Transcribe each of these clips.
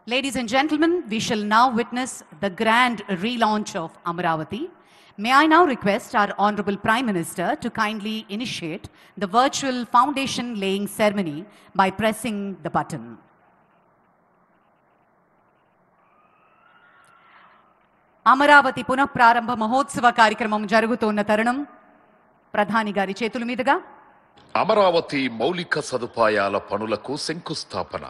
Ladies and gentlemen, we shall now witness the grand relaunch of Amaravati. May I now request our Honorable Prime Minister to kindly initiate the virtual foundation laying ceremony by pressing the button. Amaravati పునఃప్రారంభ మహోత్సవ కార్యక్రమం జరుగుతున్న తరుణం ప్రధాని గారి చేతుల మీదుగా అమరావతి మౌలిక సదుపాయాల పనులకు శంకుస్థాపన.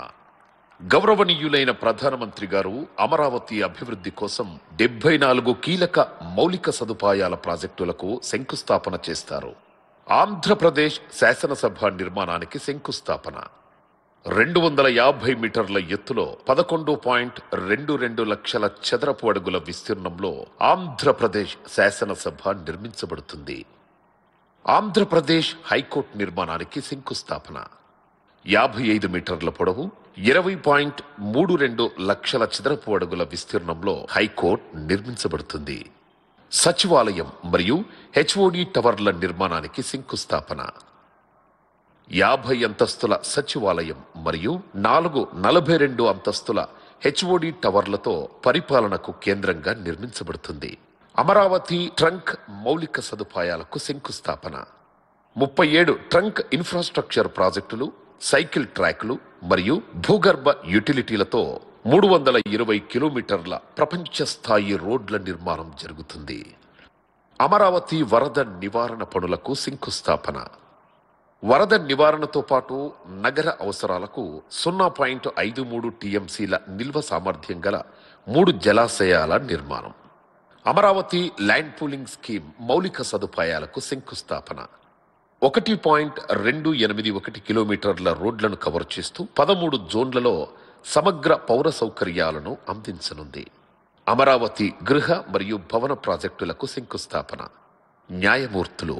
గౌరవనీయులైన ప్రధానమంత్రి గారు అమరావతి అభివృద్ధి కోసం 74 కీలక మౌలిక సదుపాయాల ప్రాజెక్టులకు శంకుస్థాపన చేస్తారు. ఆంధ్రప్రదేశ్ శాసనసభ నిర్మాణానికి శంకుస్థాపన. 250 మీటర్ల ఎత్తులో 11.22 లక్షల చదరపు అడుగుల విస్తీర్ణంలో ఆంధ్రప్రదేశ్ శాసనసభ నిర్మించబడుతుంది. ఆంధ్రప్రదేశ్ హైకోర్టు నిర్మాణానికి శంకుస్థాపన. 55 మీటర్ల పొడవు 20.32 లక్షల చదరపు అడుగుల విస్తీర్ణంలో హైకోర్టు నిర్మించబడుతుంది. సచివాలయం మరియు హెచ్ఓడి టవర్ల నిర్మాణానికి శంకుస్థాపన. 50 అంతస్తుల సచివాలయం మరియు 42 అంతస్తుల హెచ్ఓడి టవర్లతో పరిపాలనకు కేంద్రంగా నిర్మించబడుతుంది. అమరావతి ట్రంక్ మౌలిక సదుపాయాలకు శంకుస్థాపన. 37 ట్రంక్ ఇన్ఫ్రాస్ట్రక్చర్ ప్రాజెక్టులు, సైకిల్ ట్రాక్లు మరియు భూగర్భ యుటిలిటీలతో 320 కిలోమీటర్ల ప్రపంచ స్థాయి రోడ్ల నిర్మాణం జరుగుతుంది. అమరావతి వరద నివారణ పనులకు శంకుస్థాపన. వరద నివారణతో పాటు నగర అవసరాలకు 0.53 టీఎంసీల నిల్వ సామర్థ్యం గల 3 జలాశయాల నిర్మాణం. అమరావతి ల్యాండ్ పూలింగ్ స్కీమ్ మౌలిక సదుపాయాలకు శంకుస్థాపన. 1.281 కిలోమీటర్ల రోడ్లను కవర్ చేస్తూ 13 జోన్లలో సమగ్ర పౌర సౌకర్యాలను అందించనుంది. అమరావతి గృహ మరియు భవన ప్రాజెక్టులకు శంకుస్థాపన. న్యాయమూర్తులు,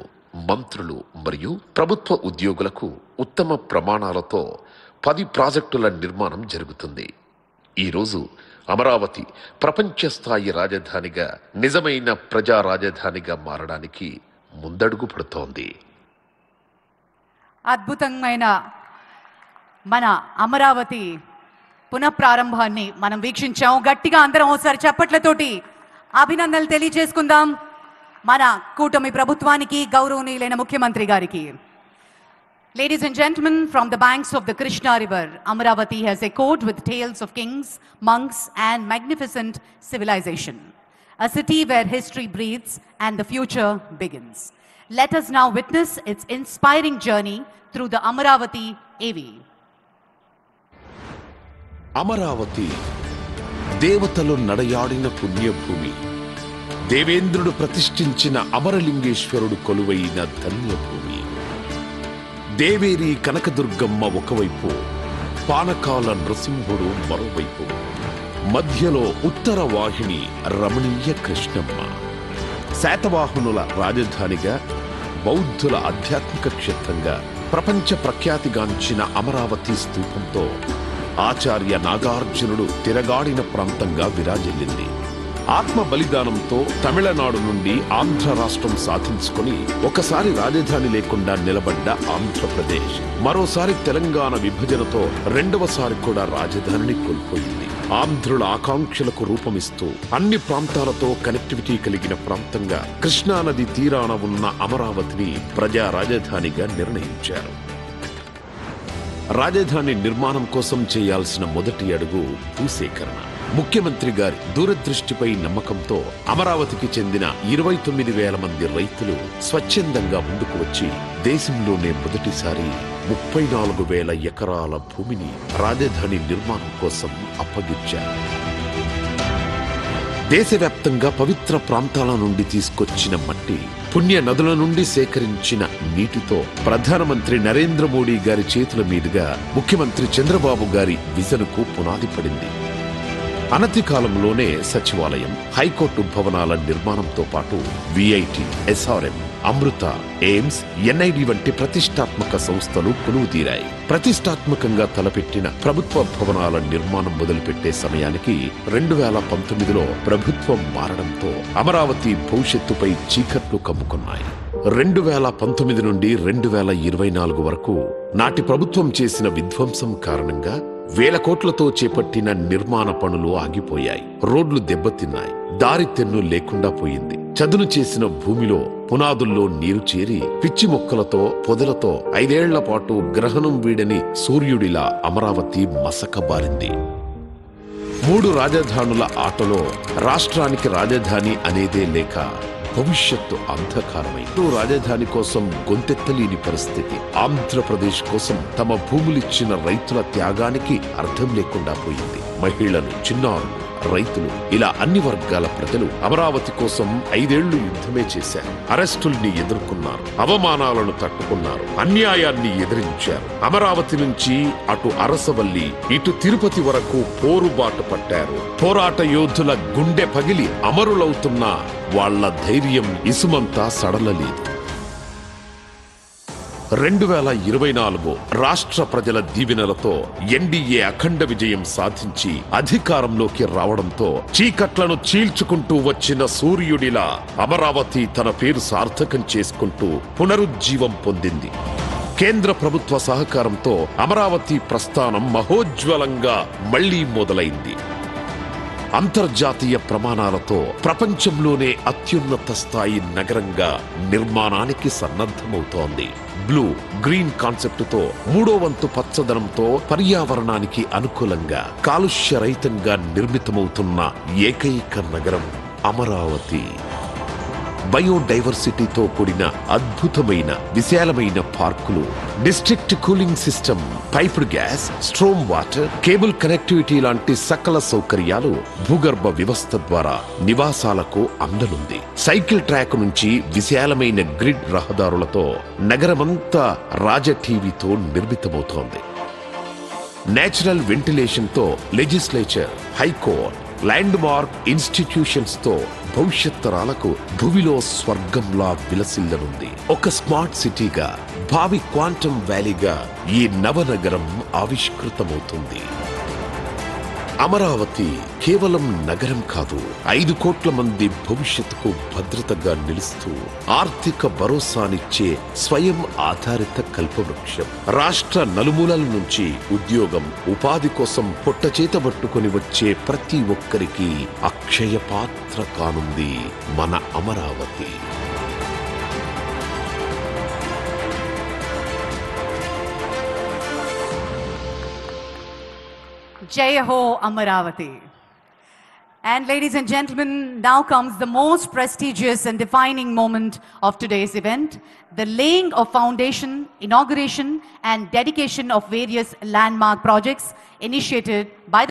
మంత్రులు మరియు ప్రభుత్వ ఉద్యోగులకు ఉత్తమ ప్రమాణాలతో 10 ప్రాజెక్టుల నిర్మాణం జరుగుతుంది. ఈరోజు అమరావతి ప్రపంచ స్థాయి రాజధానిగా, నిజమైన ప్రజా రాజధానిగా మారడానికి ముందడుగు పడుతోంది. అద్భుతమైన మన అమరావతి పునఃప్రారంభాన్ని మనం వీక్షించాం. గట్టిగా అందరం ఒకసారి చప్పట్లతోటి అభినందనలు తెలియజేసుకుందాం మన కూటమి ప్రభుత్వానికి, గౌరవనీయులైన ముఖ్యమంత్రి గారికి. Ladies and gentlemen, from the banks of the Krishna River, Amaravati has echoed with tales of kings, monks and magnificent civilization. A city where history breathes and the future begins. Let us now witness its inspiring journey through the Amaravati AV. Amaravati దేవతలు నడయాడిన పుణ్యభూమి. దేవేంద్రుడు ప్రతిష్ఠించిన అమరలింగేశ్వరుడు కొలువైన ధన్యభూమి. దేవేరి కనకదుర్గమ్మ ఒకవైపు, పానకాల నృసింహుడు మరోవైపు, మధ్యలో ఉత్తర వాహిని రమణీయ కృష్ణమ్మ. శాతవాహనుల రాజధానిగా, బౌద్ధుల ఆధ్యాత్మిక క్షేత్రంగా ప్రపంచ ప్రఖ్యాతిగాంచిన అమరావతి స్తూపంతో ఆచార్య నాగార్జునుడు తిరగాడిన ప్రాంతంగా విరాజిల్లింది. ఆత్మ బలిదానంతో తమిళనాడు నుండి ఆంధ్ర రాష్ట్రం సాధించుకొని ఒకసారి రాజధాని లేకుండా నిలబడ్డ ఆంధ్రప్రదేశ్ మరోసారి తెలంగాణ విభజనతో రెండవసారి కూడా రాజధానిని కోల్పోయింది. ఆంధ్రుల ఆకాంక్షలకు రూపమిస్తూ అన్ని ప్రాంతాలతో కనెక్టివిటీ కలిగిన ప్రాంతంగా కృష్ణానది తీరాన ఉన్న అమరావతిని ప్రజా రాజధానిగా నిర్ణయించారు. రాజధాని నిర్మాణం కోసం చేయాల్సిన మొదటి అడుగు భూసేకరణ. ముఖ్యమంత్రి గారి దూరదృష్టిపై నమ్మకంతో అమరావతికి చెందిన 29,000 మంది రైతులు స్వచ్ఛందంగా ముందుకు వచ్చి దేశంలోనే మొదటిసారి 34,000 ఎకరాల భూమిని రాజధాని నిర్మాణం కోసం అప్పగించారు. దేశవ్యాప్తంగా పవిత్ర ప్రాంతాల నుండి తీసుకొచ్చిన మట్టి, పుణ్య నదుల నుండి సేకరించిన నీటితో ప్రధానమంత్రి నరేంద్ర మోడీ గారి చేతుల మీదుగా ముఖ్యమంత్రి చంద్రబాబు గారి విజన్కు పునాది పడింది. అనతి కాలంలోనే సచివాలయం, హైకోర్టు భవనాల నిర్మాణంతో పాటు విఐటి, ఎస్ఆర్ఎం, అమృత, ఎయిమ్స్, ఎన్ఐడి వంటి ప్రతిష్టాత్మక సంస్థలు కొలువుదీరాయి. ప్రతిష్టాత్మకంగా తలపెట్టిన ప్రభుత్వ భవనాల నిర్మాణం మొదలుపెట్టే సమయానికి 2019లో ప్రభుత్వం మారడంతో అమరావతి భవిష్యత్తుపై చీకట్లు కమ్ముకున్నాయి. 2019 నుండి 2024 వరకు నాటి ప్రభుత్వం చేసిన విధ్వంసం కారణంగా వేల కోట్లతో చేపట్టిన నిర్మాణ పనులు ఆగిపోయాయి. రోడ్లు దెబ్బతిన్నాయి. దారి తెన్ను లేకుండా పోయింది. చదును చేసిన భూమిలో పునాదుల్లో నీరు చేరి పిచ్చి మొక్కలతో పొదలతో 5 ఏళ్ల పాటు గ్రహణం వీడని సూర్యుడిలా అమరావతి మసకబారింది. 3 రాజధానుల ఆటలో రాష్ట్రానికి రాజధాని అనేదే లేక భవిష్యత్తు అంధకారమై రాజధాని కోసం గొంతెత్తలేని పరిస్థితి. ఆంధ్రప్రదేశ్ కోసం తమ భూములిచ్చిన రైతుల త్యాగానికి అర్థం లేకుండా పోయింది. మహిళలు, చిన్నారులు, రైతులు ఇలా అన్ని వర్గాల ప్రజలు అమరావతి కోసం 5 ఏళ్లు యుద్ధమే చేశారు. అరెస్టుల్ని ఎదుర్కొన్నారు, అవమానాలను తట్టుకున్నారు, అన్యాయాన్ని ఎదిరించారు. అమరావతి నుంచి అటు అరసవల్లి ఇటు తిరుపతి వరకు పోరుబాటు పట్టారు. పోరాట యోధుల గుండె పగిలి అమరులవుతున్న వాళ్ల ధైర్యం ఇసుమంతా సడలలేదు. 2024 రాష్ట్ర ప్రజల దీవెనలతో ఎన్డీఏ అఖండ విజయం సాధించి అధికారంలోకి రావడంతో చీకట్లను చీల్చుకుంటూ వచ్చిన సూర్యుడిలా అమరావతి తన పేరు సార్థకం చేసుకుంటూ పునరుజ్జీవం పొందింది. కేంద్ర ప్రభుత్వ సహకారంతో అమరావతి ప్రస్థానం మహోజ్వలంగా మళ్లీ మొదలైంది. అంతర్జాతీయ ప్రమాణాలతో ప్రపంచంలోనే అత్యున్నత స్థాయి నగరంగా నిర్మాణానికి సన్నద్ధమవుతోంది. బ్లూ గ్రీన్ కాన్సెప్టుతో 3వ వంతు పచ్చదనంతో పర్యావరణానికి అనుకూలంగా కాలుష్య రహితంగా నిర్మితమవుతున్న ఏకైక నగరం అమరావతి. బయోడైవర్సిటీతో కూడిన అద్భుతమైన విశాలమైన పార్కులు, district cooling system, piped gas, storm water, cable connectivity లాంటి సకల సౌకర్యాలు భూగర్భ వ్యవస్థ ద్వారా నివాసాలకు అందనుంది. సైకిల్ ట్రాక్ నుంచి విశాలమైన గ్రిడ్ రహదారులతో నగరమంతా రాజటీవీతో నిర్మితమవుతోంది. నేచురల్ వెంటిలేషన్ తో legislature, high court, land mark institutions తో భవిష్యత్ తరాలకు భూమిలో స్వర్గంలా విలసిల్లనుంది. ఒక స్మార్ట్ సిటీగా, భావి క్వాంటమ్ వ్యాలీగా ఈ నవనగరం ఆవిష్కృతమవుతుంది. అమరావతి కేవలం నగరం కాదు, 5 కోట్ల మంది భవిష్యత్తుకు భద్రతగా నిలుస్తూ ఆర్థిక భరోసానిచ్చే స్వయం ఆధారిత కల్పవృక్షం. రాష్ట్ర నలుమూలల నుంచి ఉద్యోగం, ఉపాధి కోసం పొట్టచేతబట్టుకొని వచ్చే ప్రతి ఒక్కరికి అక్షయ పాత్ర కానుంది మన Amaravati. Jai Ho Amaravati. And ladies and gentlemen, now comes the most prestigious and defining moment of today's event, the laying of foundation, inauguration and dedication of various landmark projects initiated by the